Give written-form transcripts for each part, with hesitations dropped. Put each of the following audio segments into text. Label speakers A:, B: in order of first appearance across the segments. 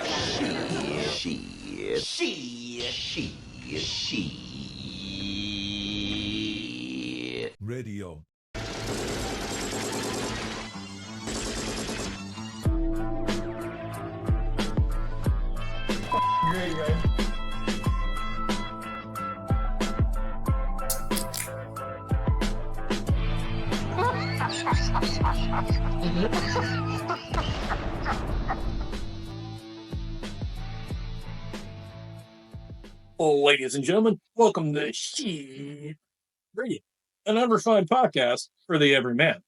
A: Shit. Radio.
B: Great, guys.
C: Ladies and gentlemen, welcome to Shit Radio, an unrefined podcast for the everyman.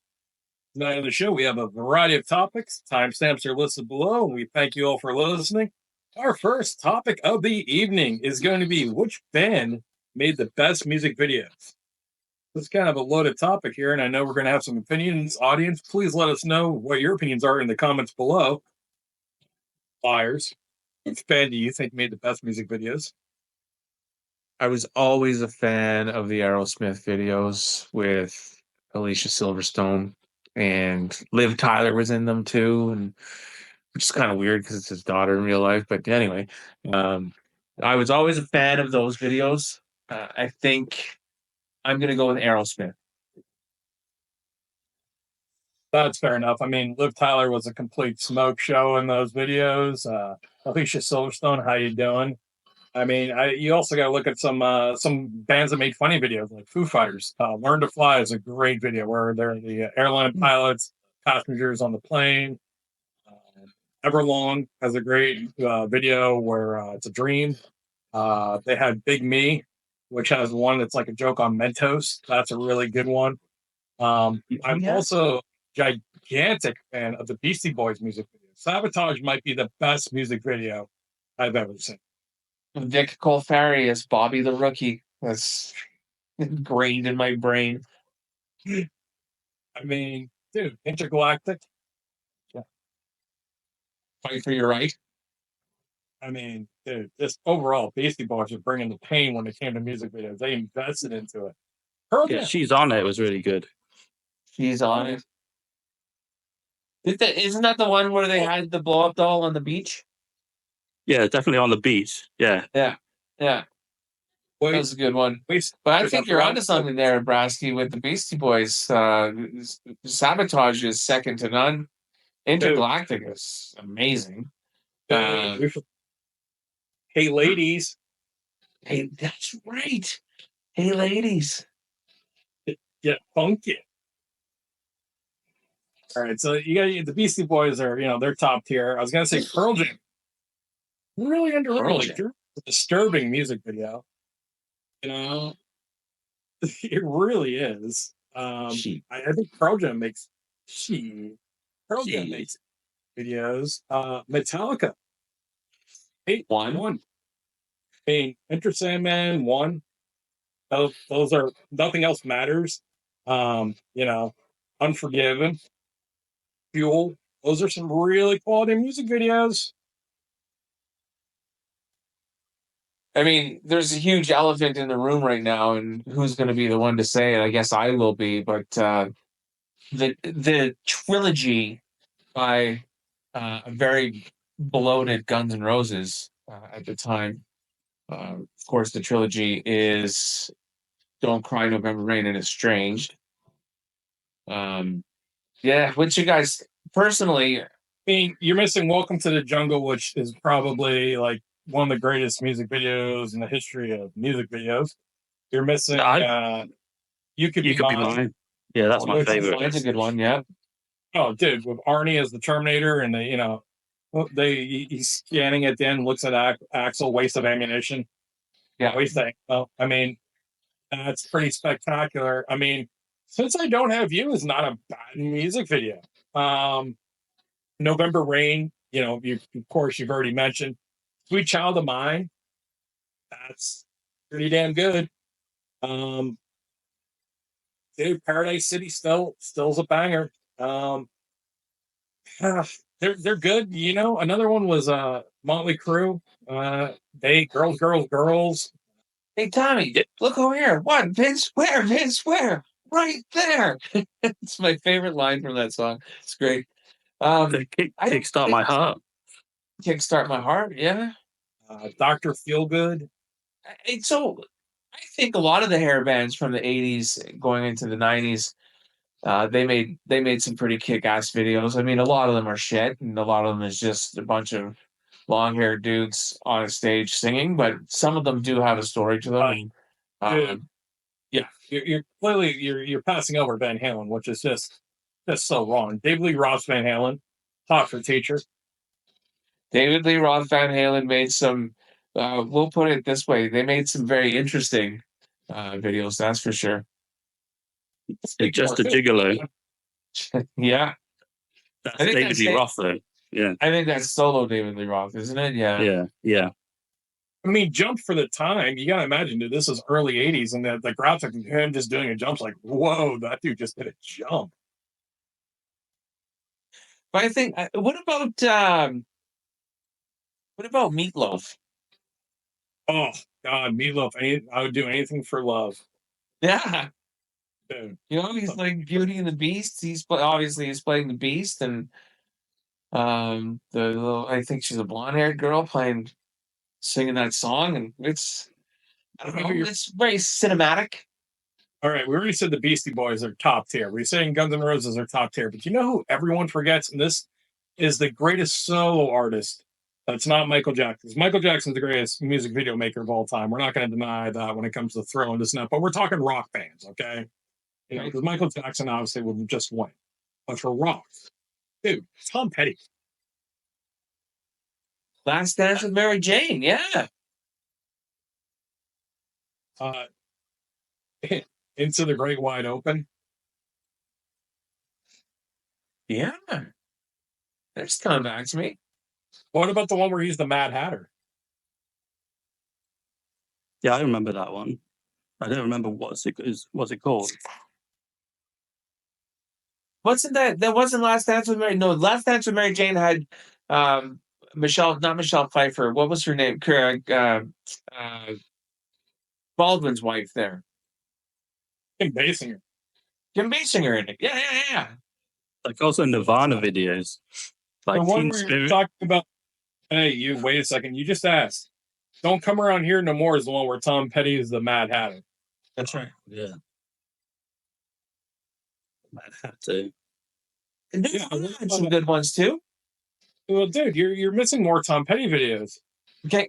C: Tonight on the show, we have a variety of topics. Timestamps are listed below, and we thank you all for listening. Our first topic of the evening is going to be which band made the best music videos. This is kind of a loaded topic here, and I know we're going to have some opinions. Audience, please let us know what your opinions are in the comments below. Liarz, which band do you think made the best music videos?
D: I was always a fan of the Aerosmith videos with Alicia Silverstone, and Liv Tyler was in them too, and which is kind of weird because it's his daughter in real life. But anyway, I was always a fan of those videos. I think I'm going to go with Aerosmith.
C: That's fair enough. I mean, Liv Tyler was a complete smoke show in those videos. Alicia Silverstone, how you doing? I mean, you also got to look at some bands that made funny videos, like Foo Fighters. Learn to Fly is a great video where they're the airline pilots, passengers on the plane. Everlong has a great video where it's a dream. They had Big Me, which has one that's like a joke on Mentos. That's a really good one. I'm also a gigantic fan of the Beastie Boys music video. Sabotage might be the best music video I've ever seen.
D: Vic Colfari as Bobby the Rookie. That's ingrained in my brain.
C: I mean, dude, Intergalactic.
D: Yeah. Fight for your right.
C: I mean, dude, just overall, Beastie Boys are bringing the pain when it came to music videos. They invested into it.
E: Yeah, She's On It was really good.
D: She's On It. Isn't that the one where they had the blow-up doll on the beach?
E: Yeah, definitely on the beach. Yeah.
D: Yeah. That was a good one. But I think you're onto something there, Brasky, with the Beastie Boys. Sabotage is second to none. Intergalactic is amazing.
C: Hey, ladies.
D: Hey, that's right. Hey, ladies.
C: Get funky. All right, so you got the Beastie Boys are, they're top tier. I was gonna say Pearl Jam. Really underrated. Disturbing music video. It really is. I think Pearl Jam makes videos. Metallica. 8-1. I mean, Enter Sandman 1. Those are Nothing Else Matters. Unforgiven. Fuel. Those are some really quality music videos.
D: I mean, there's a huge elephant in the room right now, and who's going to be the one to say it? I guess I will be, but the trilogy by a very bloated Guns N' Roses at the time. Of course, the trilogy is Don't Cry November Rain and Estranged. Which you guys, personally...
C: I mean, you're missing Welcome to the Jungle, which is probably like one of the greatest music videos in the history of music videos. You're missing You Could Be Mine.
E: Yeah, that's my favorite.
D: That's a good one, yeah.
C: Oh, dude, with Arnie as the Terminator, and he's scanning at the end, looks at Axel, waste of ammunition.
D: Yeah.
C: Waste of, I mean, that's pretty spectacular. I mean, Since I Don't Have You is not a bad music video. November Rain, of course, you've already mentioned. Sweet Child of Mine, that's pretty damn good. Dude, Paradise City still's a banger. They're good. Another one was Motley Crue. They Girls.
D: Hey, Tommy, look over here. What? Vince where? Right there. It's my favorite line from that song. It's great.
E: Kickstart My Heart.
D: Kickstart My Heart, yeah.
C: Dr. Feelgood.
D: So I think a lot of the hair bands from the 80s going into the 90s, they made some pretty kick-ass videos. I mean, a lot of them are shit, and a lot of them is just a bunch of long-haired dudes on a stage singing, but some of them do have a story to them.
C: Dude, yeah, you're clearly you're passing over Van Halen, which is just so wrong. David Lee Roth's Van Halen, hot for teacher.
D: David Lee Roth Van Halen made some, we'll put it this way, they made some very interesting videos, that's for sure.
E: It's just a gigolo.
D: Yeah.
E: That's David Lee Roth, though. Yeah.
D: I think that's solo David Lee Roth, isn't it?
E: Yeah.
C: I mean, jump for the time. You gotta imagine, dude, this is early 80s, and the graphic of him just doing a jump's like, whoa, that dude just did a jump.
D: But I think, what about Meatloaf?
C: Oh, God, Meatloaf. I would do anything for love.
D: Yeah.
C: Dude.
D: You know, he's like Beauty and the Beast. He's playing the Beast, and I think she's a blonde-haired girl singing that song, and it's, I don't know, it's very cinematic.
C: All right, we already said the Beastie Boys are top tier. We're saying Guns N' Roses are top tier, but you know who everyone forgets, and this is the greatest solo artist that's not Michael Jackson. Michael Jackson's the greatest music video maker of all time. We're not going to deny that when it comes to throwing this up, but we're talking rock bands, okay? You know, because Michael Jackson obviously would just win. But for rock, dude, Tom Petty.
D: Last Dance with Mary Jane, yeah.
C: Into the Great Wide Open.
D: Yeah. That's coming back to me.
C: What about the one where he's the Mad Hatter?
E: Yeah, I remember that one. I don't remember what's it called.
D: Wasn't that wasn't Last Dance with Mary? No, Last Dance with Mary Jane had not Michelle Pfeiffer. What was her name? Baldwin's wife there.
C: Kim Basinger.
D: Kim Basinger in it. Yeah.
E: Like also Nirvana videos. Like
C: the one
E: Teen
C: where
E: Spirit.
C: you're talking about, hey, you wait a second. You just asked. Don't Come Around Here No More is the one where Tom Petty is the Mad Hatter.
E: That's right. Yeah. Mad Hatter.
D: And yeah, had some good ones too.
C: Well, dude, you're missing more Tom Petty videos.
D: Okay.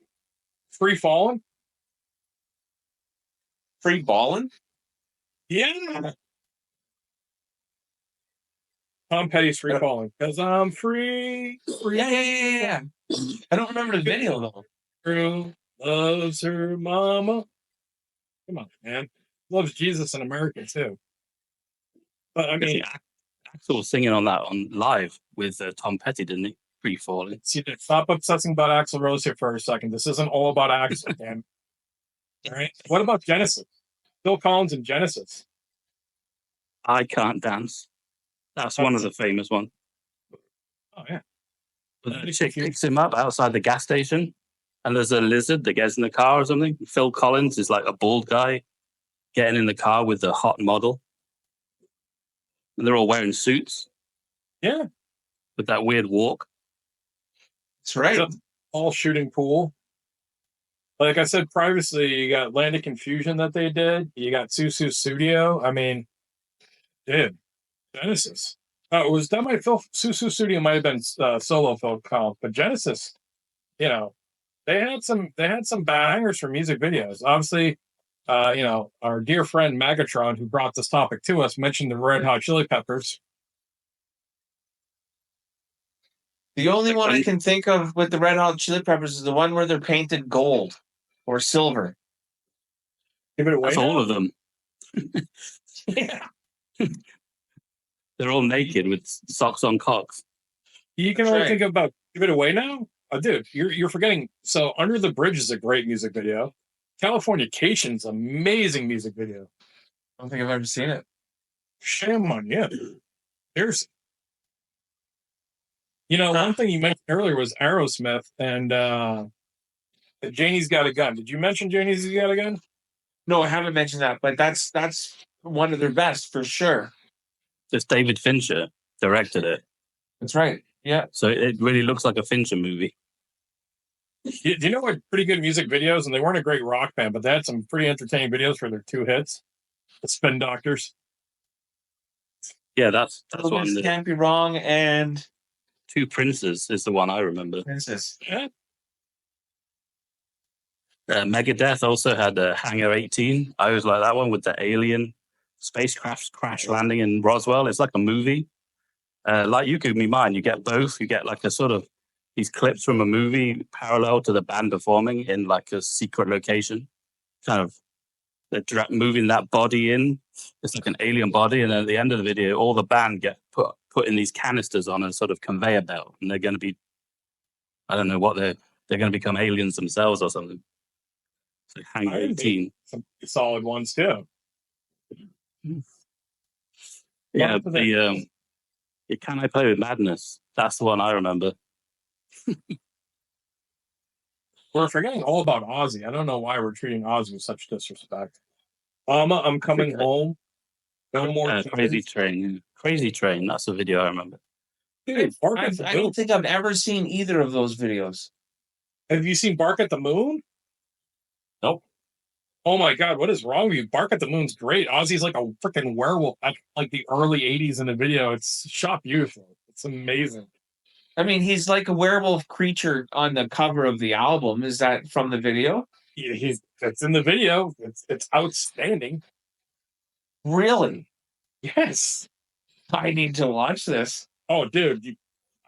C: Free Fallin'?
D: Free Ballin'?
C: Yeah. Tom Petty's Free Fallin'. Because I'm free.
D: Yeah. I don't remember the video though.
C: Girl loves her mama. Come on, man. Loves Jesus in America too. But I mean,
E: Axl was singing on that on live with Tom Petty, didn't he? Free Falling.
C: Stop obsessing about Axl Rose here for a second. This isn't all about Axl, man. All right. What about Genesis? Phil Collins and Genesis.
E: I Can't Dance. That's one of the famous ones.
C: Oh yeah.
E: But the chick picks him up outside the gas station, and there's a lizard that gets in the car or something. Phil Collins is like a bald guy getting in the car with the hot model. And they're all wearing suits.
C: Yeah.
E: With that weird walk.
C: That's right. All shooting pool. Like I said previously, you got Atlantic Confusion that they did. You got Susu Studio. I mean, dude, Genesis. It was done by Phil. Susu Studio might have been solo Phil Collins, but Genesis, you know, they had some bangers for music videos. Obviously, our dear friend Megatron, who brought this topic to us, mentioned the Red Hot Chili Peppers.
D: The only one I can think of with the Red Hot Chili Peppers is the one where they're painted gold or silver.
C: Give it away.
E: That's all of them.
C: Yeah.
E: They're all naked with socks on cocks.
C: You can only think about Give It Away now? Dude, you're forgetting. So Under the Bridge is a great music video. Californication's amazing music video.
D: I don't think I've ever seen it.
C: Shame on you. Here's, one thing you mentioned earlier was Aerosmith and Janie's Got a Gun. Did you mention Janie's Got a Gun?
D: No, I haven't mentioned that, but that's one of their best for sure.
E: It's David Fincher directed it.
D: That's right. Yeah.
E: So it really looks like a Fincher movie.
C: Do you know what pretty good music videos? And they weren't a great rock band, but they had some pretty entertaining videos for their two hits. The Spin Doctors.
E: Yeah, that's
D: Little
E: one.
D: Miss Can't Be Wrong and
E: Two Princes is the one I remember.
D: Princess.
C: Yeah.
E: Megadeth also had Hangar 18. I always like that one with the alien spacecraft crash landing in Roswell. It's like a movie. Like You Give Me Mine, you get both. You get like a sort of these clips from a movie parallel to the band performing in like a secret location. Kind of they're moving that body in. It's like an alien body, and then at the end of the video, all the band get put in these canisters on a sort of conveyor belt, and they're going to be, I don't know what they're going to become aliens themselves or something. So Hangar 18.
C: Some solid ones too.
E: Yeah, the Can I Play with Madness? That's the one I remember.
C: We're forgetting all about Ozzy. I don't know why we're treating Ozzy with such disrespect. I'm coming home. No more
E: Crazy Train. Crazy Train. That's the video I remember.
C: Dude, Bark at the
D: I
C: Moon.
D: don't think I've ever seen either of those videos.
C: Have you seen Bark at the Moon?
E: Nope.
C: Oh my God, what is wrong with you? Bark at the Moon's great. Ozzy's like a freaking werewolf, like the early '80s in the video. It's shot beautiful. It's amazing.
D: I mean, he's like a werewolf creature on the cover of the album. Is that from the video?
C: It's in the video. It's outstanding.
D: Really?
C: Yes.
D: I need to watch this.
C: Oh, dude.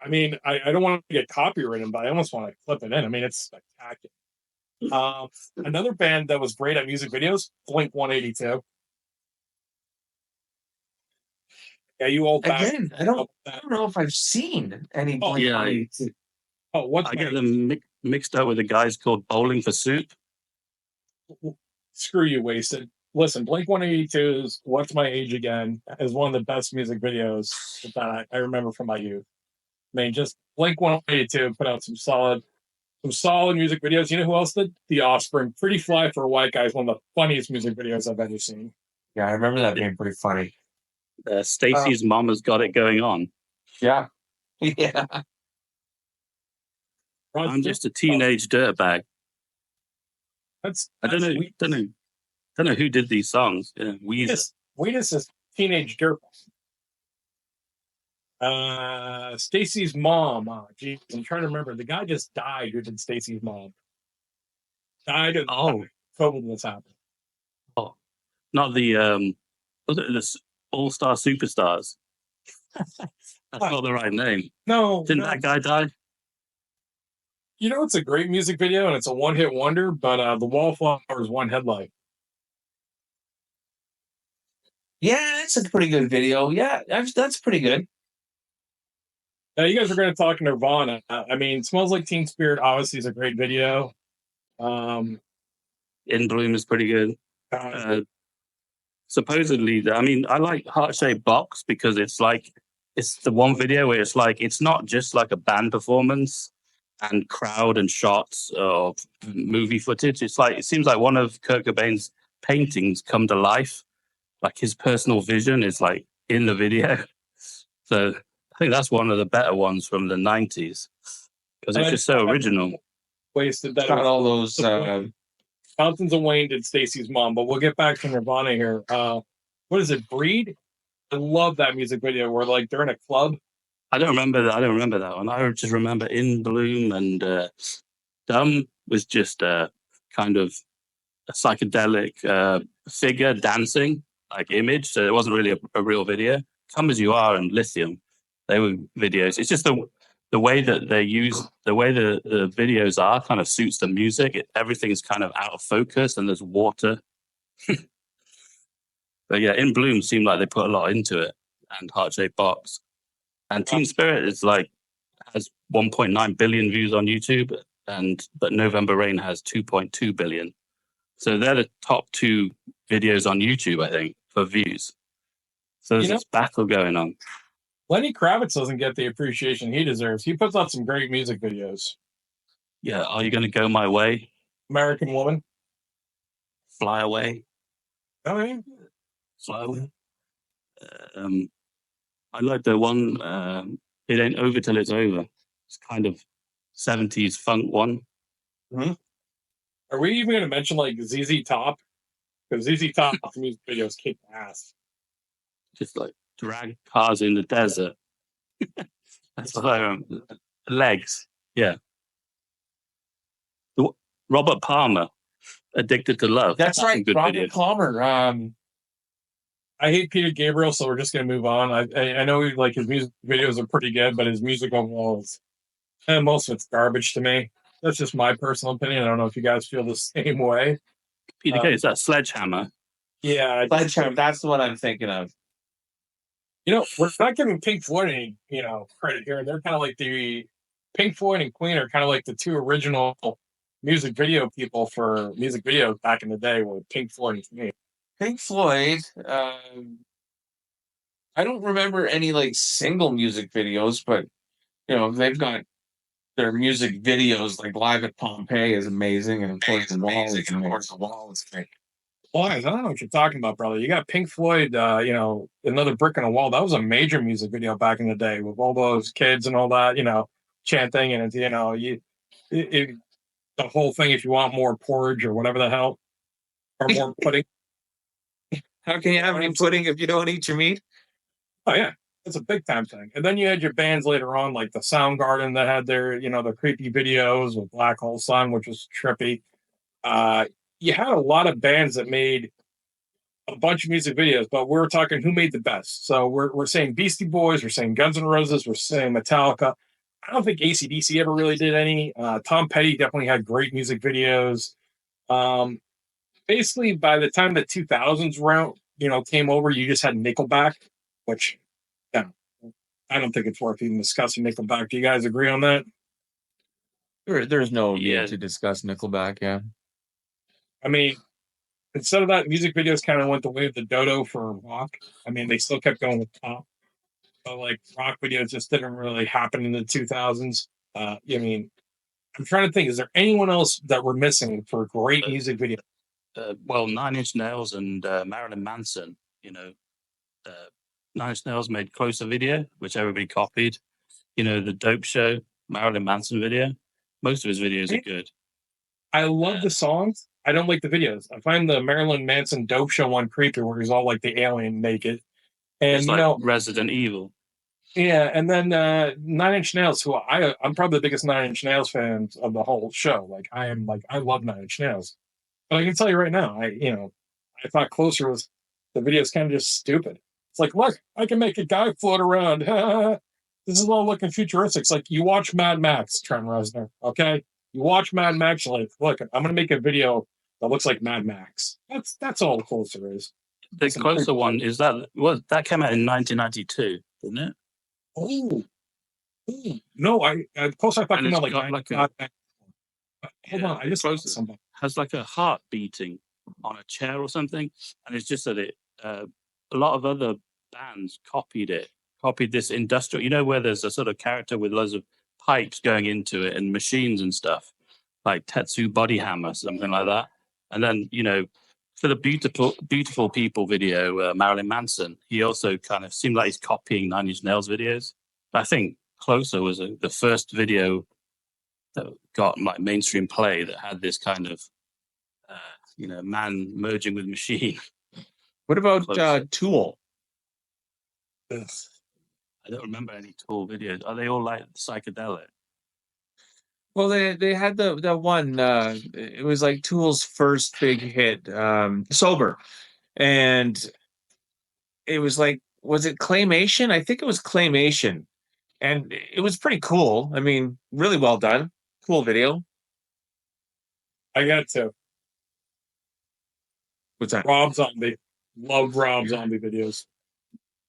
C: I mean, I don't want to get copyrighted, but I almost want to clip it in. I mean, it's spectacular. Another band that was great at music videos, Blink 182. Yeah, you old
D: Again, I don't know if I've seen any Blink 182.
C: I
E: get them mixed up with the guys called Bowling for Soup.
C: Screw you, Wasted. Listen, Blink 182 is What's My Age Again is one of the best music videos that I remember from my youth. I mean, just Blink 182 put out some solid music videos. You know who else did? The Offspring. Pretty Fly for a White Guy is one of the funniest music videos I've ever seen.
D: Yeah, I remember that being pretty funny.
E: Stacy's Mama's Got It Going On.
D: Yeah. Yeah.
E: I'm just a teenage dirtbag. I don't know who did these songs. Yeah,
C: Wheatus is teenage dirtbag. Stacy's mom. Oh, geez, I'm trying to remember. The guy just died who did Stacy's mom. Died of COVID was happening.
E: Oh, not the was it the All-Star Superstars? That's not the right name.
C: No.
E: Didn't that guy die?
C: You know, it's a great music video and it's a one-hit wonder, but the Wallflowers One Headlight.
D: Yeah, that's a pretty good video. Yeah, that's pretty good.
C: Now, you guys are going to talk Nirvana. I mean, Smells Like Teen Spirit obviously is a great video.
E: In Bloom is pretty good. Supposedly, I mean, I like Heart Shaped Box because it's the one video where it's like, it's not just like a band performance and crowd and shots of movie footage. It's like, it seems like one of Kurt Cobain's paintings come to life. Like his personal vision is like in the video. So I think that's one of the better ones from the 90s because it's just so original.
C: Wasted that.
D: Got all those
C: Fountains of Wayne did Stacy's mom, but we'll get back to Nirvana here. What is it, Breed? I love that music video where like they're in a club.
E: I don't remember that one. I just remember In Bloom and Dumb was just kind of a psychedelic figure dancing, like image. So it wasn't really a real video. Come As You Are and Lithium, they were videos. It's just the way that they use, the way the videos are kind of suits the music. Everything's kind of out of focus and there's water. But yeah, In Bloom seemed like they put a lot into it, and Heart Shaped Box. And Teen Spirit is like, has 1.9 billion views on YouTube, but November Rain has 2.2 billion. So they're the top two videos on YouTube, I think, for views. So there's this battle going on.
C: Lenny Kravitz doesn't get the appreciation he deserves. He puts out some great music videos.
E: Yeah, Are You Gonna Go My Way?
C: American Woman.
E: Fly Away.
C: Oh, yeah.
E: Fly Away. I like the one, It Ain't Over Till It's Over. It's kind of 70s funk one.
C: Are we even going to mention like ZZ Top? Because ZZ Top's music videos kick ass.
E: Just like drag cars in the desert. That's what I remember. Legs. Yeah. Robert Palmer, Addicted to Love.
D: That's right,
E: Good
D: Robert
E: video.
D: Palmer.
C: I hate Peter Gabriel, so we're just going to move on. I know like his music videos are pretty good, but his music overall is most of it's garbage to me. That's just my personal opinion. I don't know if you guys feel the same way.
E: Peter Gabriel, is that Sledgehammer?
C: Yeah,
D: Sledgehammer. That's the one I'm thinking of.
C: You know, we're not giving Pink Floyd any, credit here. They're kind of like the Pink Floyd and Queen are kind of like the two original music video people for music videos back in the day with Pink Floyd and Queen.
D: Pink Floyd. I don't remember any like single music videos, but they've got their music videos like Live at Pompeii is amazing, and of course the Wall is great.
C: Well, I don't know what you're talking about, brother. You got Pink Floyd, Another Brick in a Wall. That was a major music video back in the day with all those kids and all that, chanting, and the whole thing. If you want more porridge or whatever the hell, or more pudding.
D: How can you have any pudding if you don't eat your meat?
C: Oh yeah, it's a big time thing. And then you had your bands later on, like the Soundgarden, that had their, the creepy videos with Black Hole Sun, which was trippy. You had a lot of bands that made a bunch of music videos, but we're talking who made the best. So we're saying Beastie Boys, we're saying Guns N' Roses, we're saying Metallica. I don't think AC/DC ever really did any. Tom Petty definitely had great music videos. Basically, by the time the 2000s round, came over, you just had Nickelback, which, I don't think it's worth even discussing Nickelback. Do you guys agree on that?
D: There's no need to discuss Nickelback, yeah.
C: I mean, instead of that, music videos kind of went the way of the dodo for rock. I mean, they still kept going with pop, but like rock videos just didn't really happen in the 2000s. I'm trying to think, is there anyone else that we're missing for great music videos?
E: Well, Nine Inch Nails and Marilyn Manson, Nine Inch Nails made Closer video, which everybody copied. The Dope Show, Marilyn Manson video. Most of his videos are good.
C: I love the songs. I don't like the videos. I find the Marilyn Manson Dope Show one creepy, where he's all like the alien naked. And,
E: it's like Resident Evil.
C: Yeah, and then Nine Inch Nails, who I'm probably the biggest Nine Inch Nails fan of the whole show. I love Nine Inch Nails. But I can tell you right now, I thought Closer was, the video's kind of just stupid. It's like, look, I can make a guy float around. This is all looking futuristic. It's like you watch Mad Max, Trent Reznor, okay? You watch Mad Max, you're like, look, I'm going to make a video that looks like Mad Max. That's all Closer is.
E: The Closer one is that came out in 1992, didn't it?
C: Oh, no! Closer. I thought came out like hold on, I just
E: Closer
C: something
E: has like a heart beating on a chair or something, and it's just that a lot of other bands copied this industrial. Where there's a sort of character with loads of pipes going into it and machines and stuff, like Tetsu Body Hammer, something like that. And then, for the Beautiful People video, Marilyn Manson, he also kind of seemed like he's copying Nine Inch Nails videos. But I think Closer was the first video that got like mainstream play that had this kind of, man merging with machine.
D: What about Tool?
C: Ugh.
E: I don't remember any Tool videos. Are they all like psychedelic?
D: Well, they had the one. It was like Tool's first big hit, "Sober," and it was like, was it Claymation? I think it was Claymation, and it was pretty cool. I mean, really well done, cool video.
C: I got to.
D: What's that?
C: Rob Zombie. Love Rob Zombie videos.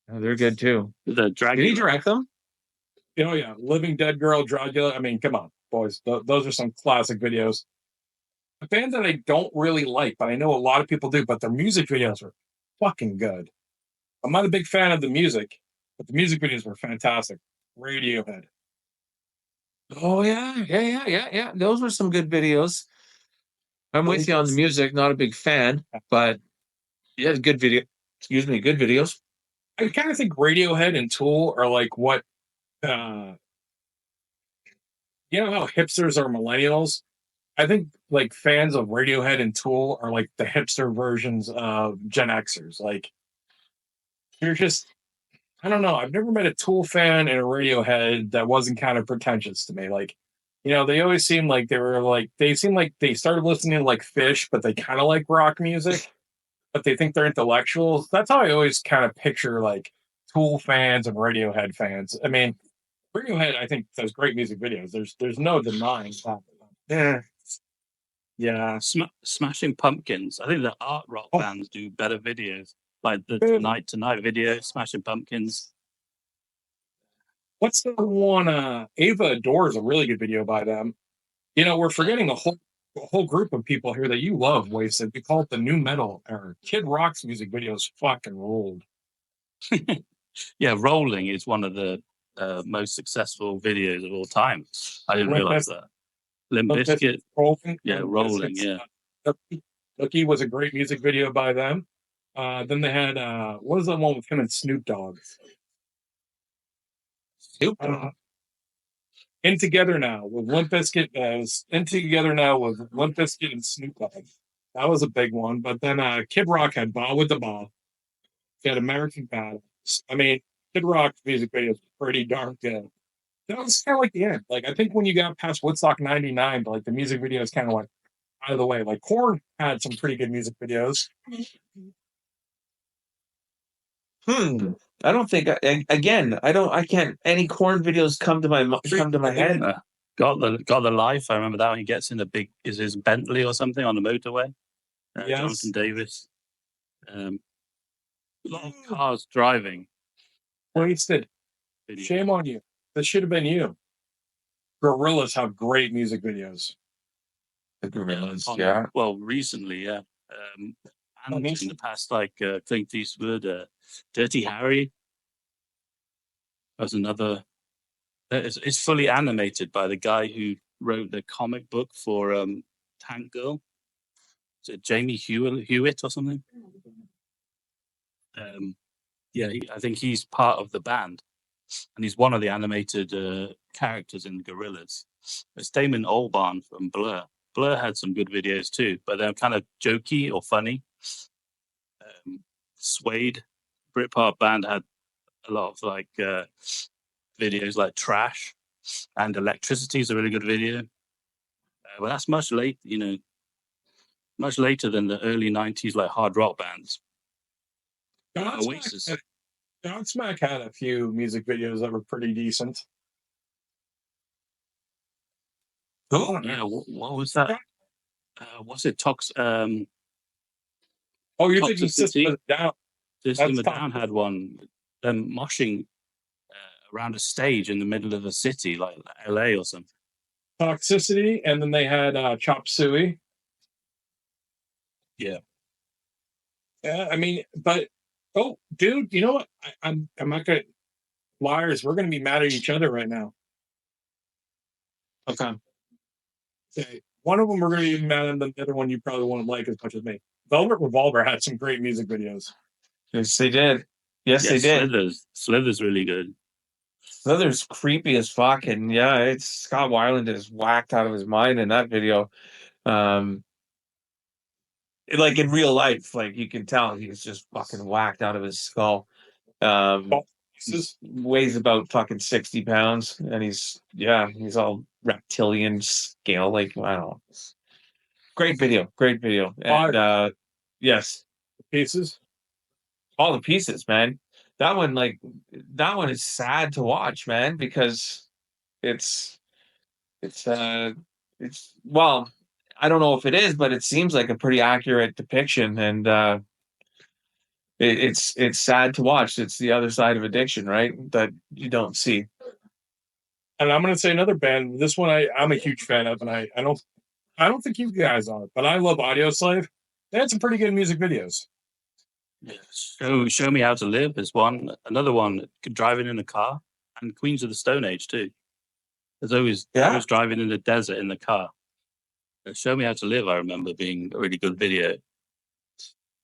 D: Oh, they're good too.
E: The Dragula.
D: Did he direct them?
C: Oh yeah, Living Dead Girl, Dragula. I mean, come on, boys. Those are some classic videos. A band that I don't really like, but I know a lot of people do. But their music videos are fucking good. I'm not a big fan of the music, but the music videos were fantastic. Radiohead.
D: Oh yeah. Those were some good videos. I'm with you on the music. Not a big fan, but yeah, good video. Excuse me, good videos.
C: I kind of think Radiohead and Tool are like what, how hipsters are millennials? I think like fans of Radiohead and Tool are like the hipster versions of Gen Xers. Like you're just I don't know. I've never met a Tool fan and a Radiohead that wasn't kind of pretentious to me. Like, they always seemed like they seemed like they started listening to like Fish, but they kind of like rock music, but they think they're intellectuals. That's how I always kind of picture like Tool fans and Radiohead fans. I mean, Radiohead, I think, does great music videos. There's no denying that.
D: Yeah.
C: Yeah.
E: Smashing Pumpkins. I think the art rock
C: Oh.
E: bands do better videos, like the
C: Yeah.
E: Tonight Tonight video, Smashing Pumpkins.
C: What's the one? Ava Adores a really good video by them. We're forgetting a whole group of people here that you love, Wasted. We call it the new metal era. Kid Rock's music videos fucking ruled.
E: Yeah, Rolling is one of the most successful videos of all time. I didn't
C: Limp
E: realize that. Limp Bizkit,
C: Rolling.
E: yeah, Rolling, yeah.
C: Nookie was a great music video by them. Then they had what was that one with him and Snoop Dogg?
E: Snoop Dogg.
C: In Together Now with Limp Bizkit. In Together Now with Limp Bizkit and Snoop Dogg. That was a big one. But then Kid Rock had Ball with the Ball. He had American Battle. I mean, Kid Rock's music video is pretty darn good. That was kind of like the end. Like I think when you got past Woodstock '99, like the music video is kind of like out of the way. Like Korn had some pretty good music videos.
D: I don't think I can't any Korn videos come to my head.
E: Got the Life. I remember that one. He gets in is his Bentley or something on the motorway.
C: Yes.
E: Jonathan Davis. A lot of cars driving.
C: Wasted.
E: Video.
C: Shame on you. This should have been you. Gorillaz have great music videos.
D: The Gorillaz, yeah.
E: Well, recently, yeah. And in the past, like Clint Eastwood, Dirty Harry. That's another. It's fully animated by the guy who wrote the comic book for Tank Girl. Is it Jamie Hewitt or something? Yeah, I think he's part of the band, and he's one of the animated characters in Gorillaz. It's Damon Albarn from Blur. Blur had some good videos too, but they're kind of jokey or funny. Suede, Britpop band, had a lot of like videos like Trash, and Electricity is a really good video. But that's much later than the early '90s like hard rock bands. Oasis.
C: Godsmack had a few music videos that were pretty decent.
E: Oh yeah, what was that? What's it?
C: Oh, you're thinking System of a Down.
E: System of a Down had one. Them moshing around a stage in the middle of the city, like LA or something.
C: Toxicity, and then they had Chop Suey.
E: Yeah.
C: Yeah, I mean, but dude, you know what? I'm not gonna Liarz. We're gonna be mad at each other right now.
D: Okay.
C: One of them we're gonna be mad at, the other one you probably won't like as much as me. Velvet Revolver had some great music videos.
D: Yes, they did. Yes, they did.
E: Slither's really good.
D: Slither's creepy as fuck, and yeah, it's Scott Weiland is whacked out of his mind in that video. Like in real life, like you can tell he's just fucking whacked out of his skull. Weighs about fucking 60 pounds, and he's all reptilian scale, like I don't know. Great video. And yes.
C: Pieces.
D: All the Pieces, man. That one is sad to watch, man, because it's well, I don't know if it is, but it seems like a pretty accurate depiction, and it's sad to watch. It's the other side of addiction, right? That you don't see.
C: And I'm going to say another band. This one I'm a huge fan of, and I don't think you guys are, but I love Audioslave. They had some pretty good music videos.
E: Show Me How to Live is one. Another one, Driving in a Car, and Queens of the Stone Age too. There's always driving in the desert in the car. Show Me How to Live, I remember being a really good video.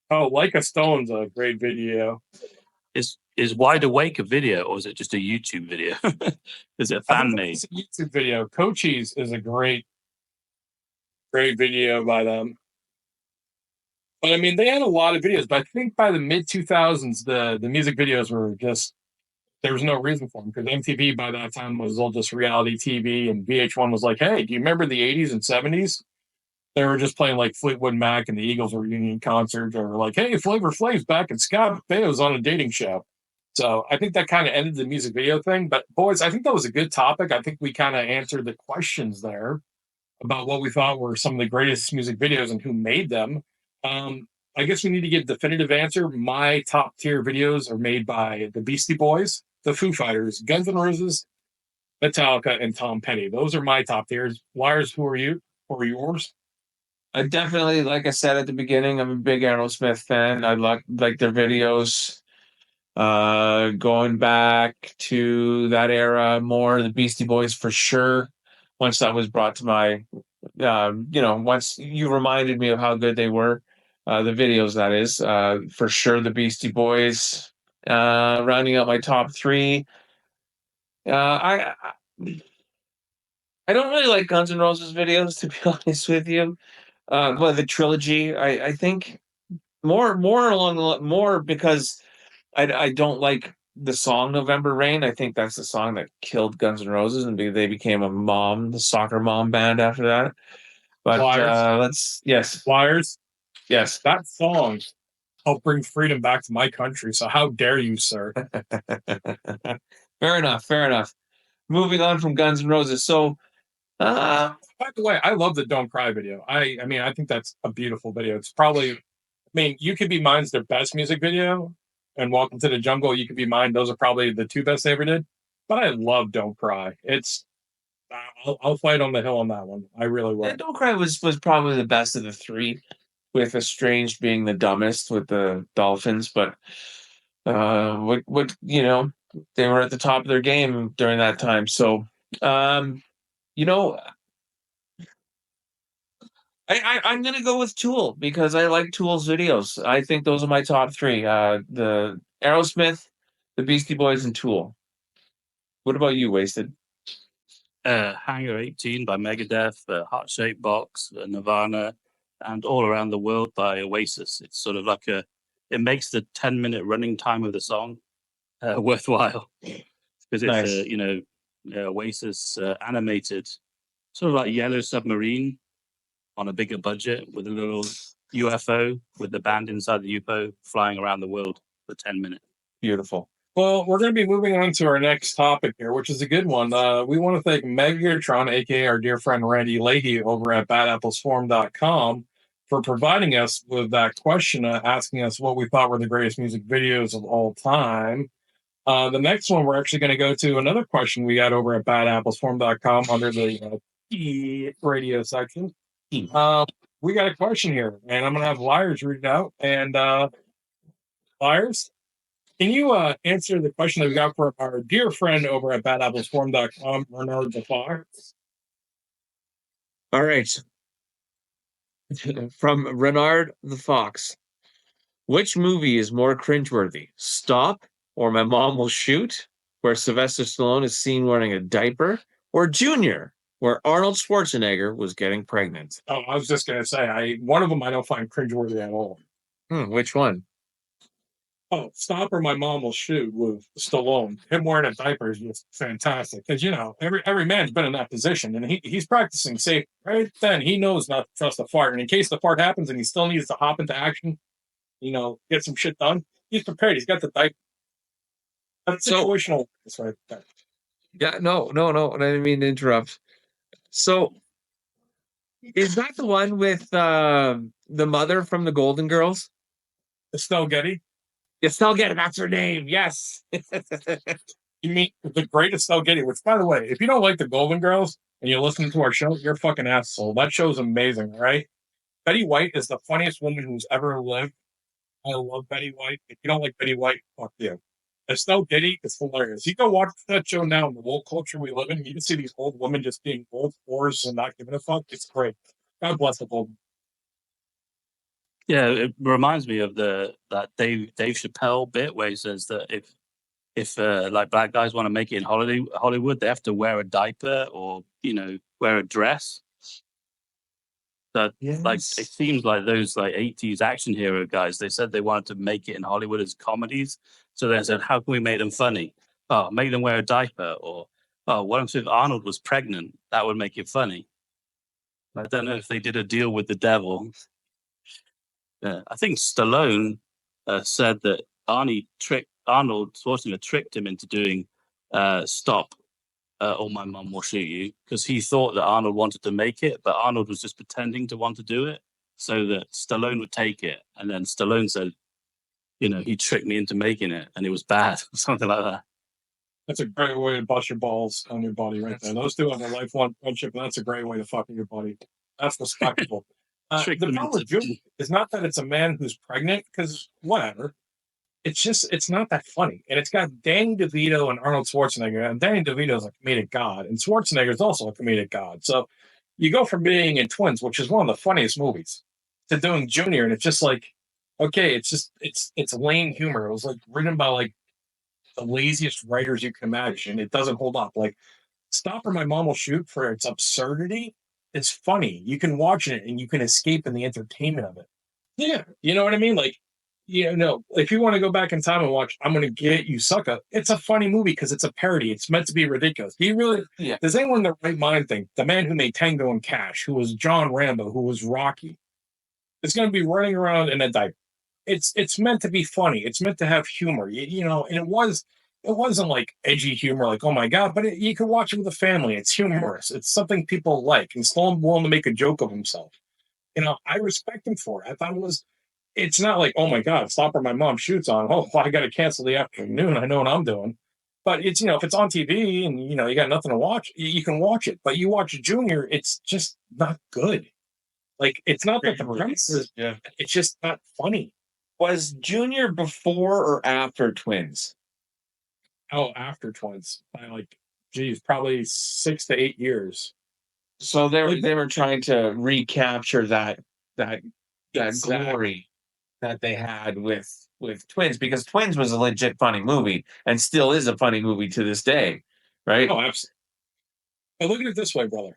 C: Oh, Like a Stone's a great video.
E: Is Wide Awake a video, or is it just a YouTube video? Is it fan made?
C: It's a YouTube video. Cochise is a great Great video by them. But I mean, they had a lot of videos. But I think by the mid 2000s, the music videos were just there was no reason for them because MTV by that time was all just reality TV, and VH1 was like, "Hey, do you remember the 80s and 70s?" They were just playing like Fleetwood Mac and the Eagles reunion concert, or like, "Hey, Flavor Flav's back and Scott Baio's on a dating show." So I think that kind of ended the music video thing. But boys, I think that was a good topic. I think we kind of answered the questions there about what we thought were some of the greatest music videos and who made them. I guess we need to give a definitive answer. My top tier videos are made by the Beastie Boys, the Foo Fighters, Guns N' Roses, Metallica, and Tom Petty. Those are my top tiers. Liarz, who are you? Who are yours?
D: I definitely, like I said at the beginning, I'm a big Aerosmith fan. I like their videos. Going back to that era, more the Beastie Boys for sure. Once that was brought to my, once you reminded me of how good they were, the videos that is, for sure the Beastie Boys. Rounding out my top three, I don't really like Guns N' Roses videos, to be honest with you. Well, the trilogy, I think more because I don't like the song November Rain. I think that's the song that killed Guns N' Roses, and they became the soccer mom band after that. But
C: Liarz.
D: Yes.
C: That song helped bring freedom back to my country. So how dare you, sir?
D: Fair enough. Moving on from Guns N' Roses. So,
C: by the way, I love the "Don't Cry" video. I mean, I think that's a beautiful video. It's probably, I mean, "You Could Be Mine's" their best music video, and "Welcome to the Jungle," "You Could Be Mine." Those are probably the two best they ever did. But I love "Don't Cry." It's I'll fight on the hill on that one. I really will.
D: Don't Cry was probably the best of the three, with Estranged being the dumbest with the Dolphins. But what they were at the top of their game during that time. So I'm gonna go with Tool because I like Tool's videos. I think those are my top three: the Aerosmith, the Beastie Boys, and Tool. What about you, Wasted?
E: Hangar 18 by Megadeth, Heart Shaped Box, Nirvana, and All Around the World by Oasis. It's sort of like it makes the 10-minute running time of the song worthwhile because it's
D: Nice.
E: Oasis animated, sort of like Yellow Submarine on a bigger budget with a little UFO with the band inside the UFO flying around the world for 10 minutes.
D: Beautiful.
C: Well, we're going to be moving on to our next topic here, which is a good one. We want to thank Megatron, aka our dear friend Randy Leahy over at badapplesforum.com, for providing us with that question, asking us what we thought were the greatest music videos of all time. The next one, we're actually going to go to another question we got over at badapplesforum.com under the radio section. We got a question here, and I'm going to have Liarz read it out. And Liarz, can you answer the question that we got from our dear friend over at badapplesforum.com, Renard the Fox?
D: All right. From Renard the Fox. Which movie is more cringeworthy? Stop or My Mom Will Shoot, where Sylvester Stallone is seen wearing a diaper, or Junior, where Arnold Schwarzenegger was getting pregnant?
C: Oh, I was just going to say, one of them I don't find cringeworthy at all.
D: Which one?
C: Oh, Stop or My Mom Will Shoot with Stallone. Him wearing a diaper is just fantastic. Because, every man's been in that position, and he's practicing safe. Right then, he knows not to trust a fart. And in case the fart happens and he still needs to hop into action, get some shit done, he's prepared. He's got the diaper. That's situational. That's right there.
D: Yeah, no. I didn't mean to interrupt. So, is that the one with the mother from the Golden Girls?
C: Estelle Getty?
D: Estelle Getty, that's her name. Yes.
C: You mean the great Estelle Getty, which, by the way, if you don't like the Golden Girls and you're listening to our show, you're a fucking asshole. That show's amazing, right? Betty White is the funniest woman who's ever lived. I love Betty White. If you don't like Betty White, fuck you. Estelle Getty is hilarious. You go watch that show now in the woke culture we live in, you can see these old women just being old whores and not giving a fuck. It's great. God bless the old.
E: Yeah, it reminds me of that Dave Chappelle bit where he says that if like black guys want to make it in Hollywood, they have to wear a diaper or wear a dress. That like
D: Yes.
E: it seems like those like 80s action hero guys, they said they wanted to make it in Hollywood as comedies. So they said, how can we make them funny? Oh, make them wear a diaper, or oh, what if Arnold was pregnant? That would make it funny. I don't know if they did a deal with the devil. I think Stallone said that Arnold Schwarzenegger tricked him into doing Stop, or My Mum Will Shoot You, because he thought that Arnold wanted to make it, but Arnold was just pretending to want to do it so that Stallone would take it. And then Stallone said, he tricked me into making it and it was bad, something like that.
C: That's a great way to bust your balls on your buddy right there. Those two have a lifelong friendship, and that's a great way to fuck your buddy. That's respectable. The problem with Junior is not that it's a man who's pregnant, because whatever. It's not that funny. And it's got Danny DeVito and Arnold Schwarzenegger. And Danny DeVito is a comedic god, and Schwarzenegger is also a comedic god. So you go from being in Twins, which is one of the funniest movies, to doing Junior, and it's just like, okay, it's lame humor. It was like written by like the laziest writers you can imagine. It doesn't hold up. Like Stop or My Mom Will Shoot, for its absurdity, it's funny. You can watch it and you can escape in the entertainment of it. Yeah, you know what I mean? Like, if you want to go back in time and watch I'm Gonna Get You Sucker, it's a funny movie because it's a parody. It's meant to be ridiculous. Does anyone in their right mind think the man who made Tango and Cash, who was John Rambo, who was Rocky, is going to be running around in a diaper? It's meant to be funny. It's meant to have humor, and it wasn't like edgy humor, like, oh my God, but you could watch it with a family. It's humorous. It's something people like, and still willing to make a joke of himself. I respect him for it. I thought it's not like, oh my God, Stop or My Mom Shoots on. Oh, I got to cancel the afternoon. I know what I'm doing. But it's, if it's on TV and, you got nothing to watch, you can watch it. But you watch Junior, it's just not good. Like, it's not that the premise is, it's just not funny.
D: Was Junior before or after Twins?
C: Oh, after Twins. By probably 6 to 8 years.
D: So they were trying to recapture that glory that they had with Twins, because Twins was a legit funny movie and still is a funny movie to this day, right?
C: Oh, absolutely. But look at it this way, brother.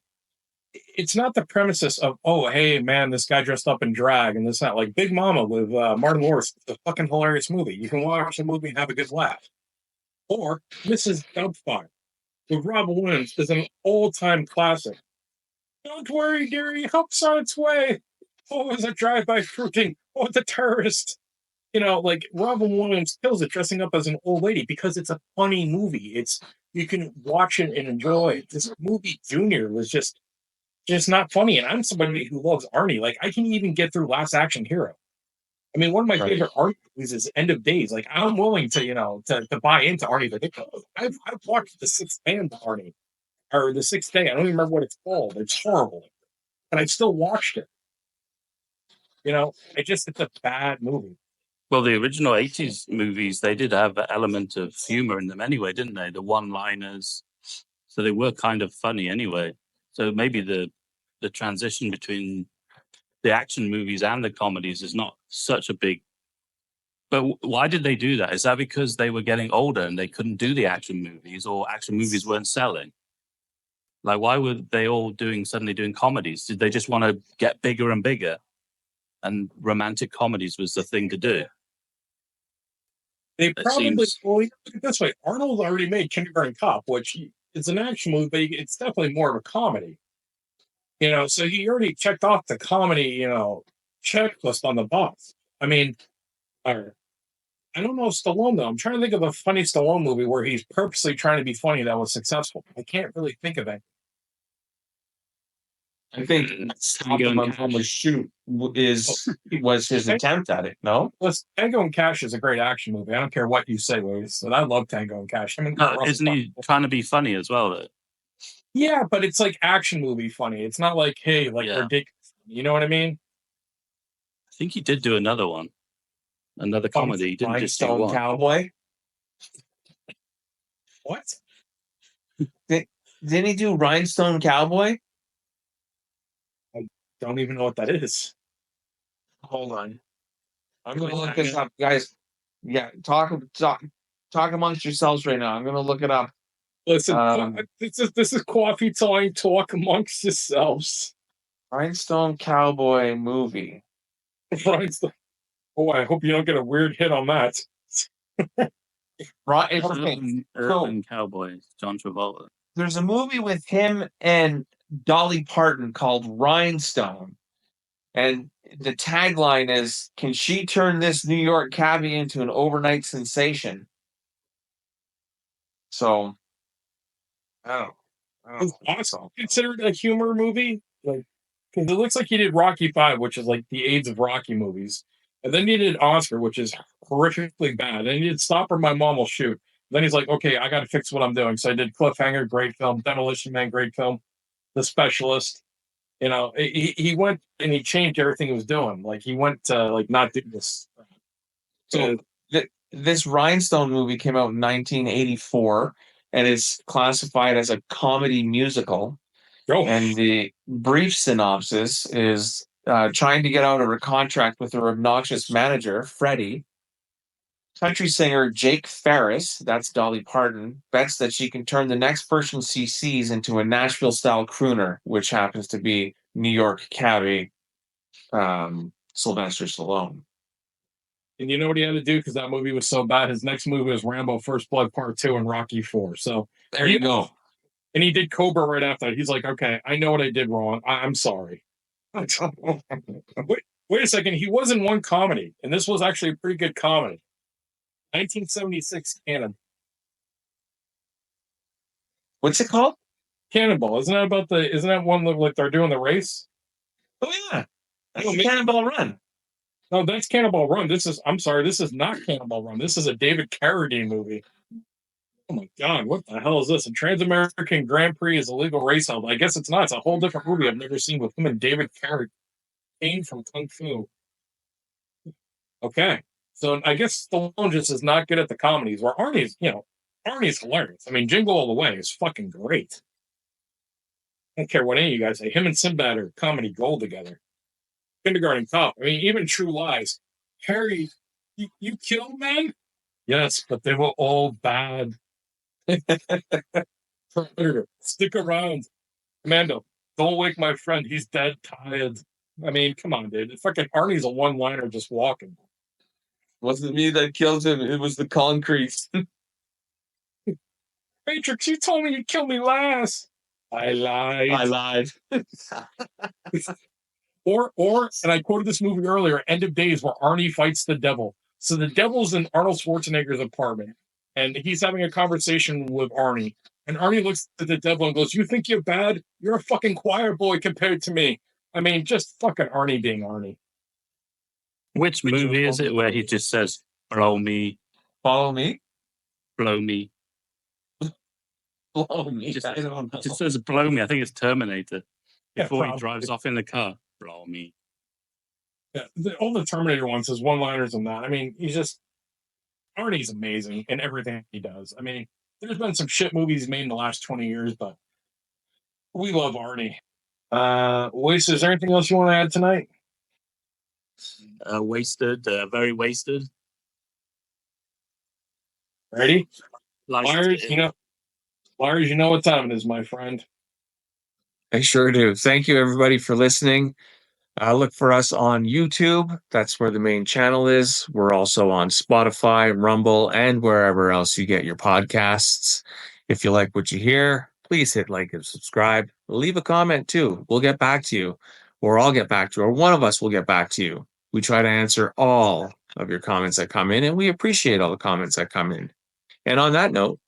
C: It's not the premises of, oh, hey, man, this guy dressed up in drag and this, not like Big Mama with Martin Lawrence. It's a fucking hilarious movie. You can watch the movie and have a good laugh. Or Mrs. Doubtfire with Robin Williams is an all-time classic. Don't worry, dearie, help's on its way. Oh, it's a drive-by shooting. Oh, the terrorist. Robin Williams kills it dressing up as an old lady because it's a funny movie. You can watch it and enjoy it. This movie, Junior, was just not funny. And I'm somebody who loves Arnie. Like, I can even get through Last Action Hero. I mean, one of my favorite Arnie movies is End of Days. Like, I'm willing to, to buy into Arnie the Dick. I've watched The Sixth Man Arnie, or The Sixth Day. I don't even remember what it's called. It's horrible. And I've still watched it. It's a bad movie.
E: Well, the original 80s movies, they did have an element of humor in them anyway, didn't they? The one-liners. So they were kind of funny anyway. So maybe the transition between the action movies and the comedies is not such a big... But why did they do that? Is that because they were getting older and they couldn't do the action movies, or action movies weren't selling? Like, why were they all suddenly doing comedies? Did they just want to get bigger and bigger? And romantic comedies was the thing to do.
C: They probably, look at it this way. Arnold already made Kindergarten Cop, which is an action movie, but it's definitely more of a comedy. So he already checked off the comedy, checklist on the box. I mean, I don't know Stallone, though. I'm trying to think of a funny Stallone movie where he's purposely trying to be funny that was successful. I can't really think of it.
D: I think Tango and Cash was his attempt at it. No,
C: Tango and Cash is a great action movie. I don't care what you say, Luis. And I love Tango and Cash. I mean,
E: isn't he trying to be funny as well? Though?
C: Yeah, but it's like action movie funny. It's not like, hey, ridiculous. You know what I mean?
E: I think he did do another one, another comedy. He didn't just do one.
D: Cowboy.
C: What?
D: Didn't he do Rhinestone Cowboy?
C: Don't even know what that is.
D: Hold on. I'm going to look this up, guys. Yeah, talk amongst yourselves right now. I'm going to look it up.
C: Listen, this is coffee time. Talk amongst yourselves.
D: Rhinestone Cowboy movie.
C: Rhinestone. Oh, I hope you don't get a weird hit on that.
D: Right. Okay.
E: Urban Cowboys, John Travolta.
D: There's a movie with him and Dolly Parton called Rhinestone. And the tagline is, "Can she turn this New York cabbie into an overnight sensation?" So, I don't
C: Is
D: know.
C: Oscar considered a humor movie? Like, because it looks like he did Rocky V, which is like the AIDS of Rocky movies, and then he did Oscar, which is horrifically bad. And he did Stop or My Mom Will Shoot. Then he's like, okay, I got to fix what I'm doing. So I did Cliffhanger, great film. Demolition Man, great film. The Specialist. You know, he went and he changed everything he was doing. Like he went to like not do this.
D: So this Rhinestone movie came out in 1984 and is classified as a comedy musical.
C: Oh,
D: And the brief synopsis is trying to get out of her contract with her obnoxious manager, Freddie. Country singer Jake Ferris, that's Dolly Parton, bets that she can turn the next person she sees into a Nashville-style crooner, which happens to be New York cabbie Sylvester Stallone.
C: and you know what he had to do because that movie was so bad. His next movie was Rambo: First Blood Part 2 and Rocky 4. So
D: there you go.
C: And he did Cobra right after that. He's like, okay, I know what I did wrong. I'm sorry. Wait a second. He was in one comedy, and this was actually a pretty good comedy. 1976 Cannonball.
D: What's it called?
C: Cannonball. Isn't that one that like they're doing the race?
D: Oh yeah. That's Cannonball Run.
C: No, that's Cannonball Run. I'm sorry, this is not Cannonball Run. This is a David Carradine movie. Oh my God, what the hell is this? A Trans-American Grand Prix is a legal race held. I guess it's not. It's a whole different movie I've never seen with him and David Carradine. Came from Kung Fu. Okay. So I guess Stallone just is not good at the comedies, where Arnie's hilarious. I mean, Jingle All the Way is fucking great. I don't care what any of you guys say. Him and Sinbad are comedy gold together. Kindergarten Cop. I mean, even True Lies. Harry, you killed men? Yes, but they were all bad. Predator, stick around. Commando, don't wake my friend. He's dead tired. I mean, come on, dude. Fucking Arnie's a one-liner just walking.
D: Wasn't me that killed him. It was the concrete.
C: Matrix, you told me you'd kill me last. I lied. Or, and I quoted this movie earlier, End of Days, where Arnie fights the devil. So the devil's in Arnold Schwarzenegger's apartment, and he's having a conversation with Arnie. And Arnie looks at the devil and goes, "You think you're bad? You're a fucking choir boy compared to me." I mean, just fucking Arnie being Arnie.
E: Which movie is it where he just says, "Blow me,
D: Follow me?
E: blow me"?
D: Blow me.
E: Just,
D: I don't know.
E: just says "blow me." I think it's Terminator.
C: Yeah,
E: Before he
C: probably.
E: drives off in the car, blow me.
C: Yeah, all the Terminator ones, his one-liners and that. I mean, Arnie's amazing in everything he does. I mean, there's been some shit movies made in the last 20 years, but we love Arnie. Wasted, is there anything else you want to add tonight?
E: Wasted, very wasted.
C: Ready?
E: License
C: Liarz,
E: to Ill.
C: Liarz, you know what time it is, my friend.
D: I sure do. Thank you, everybody, for listening. Look for us on YouTube. That's where the main channel is. We're also on Spotify, Rumble, and wherever else you get your podcasts. If you like what you hear, please hit like and subscribe. Leave a comment too. We'll get back to you, or I'll get back to you, or one of us will get back to you. We try to answer all of your comments that come in, and we appreciate all the comments that come in. And on that note,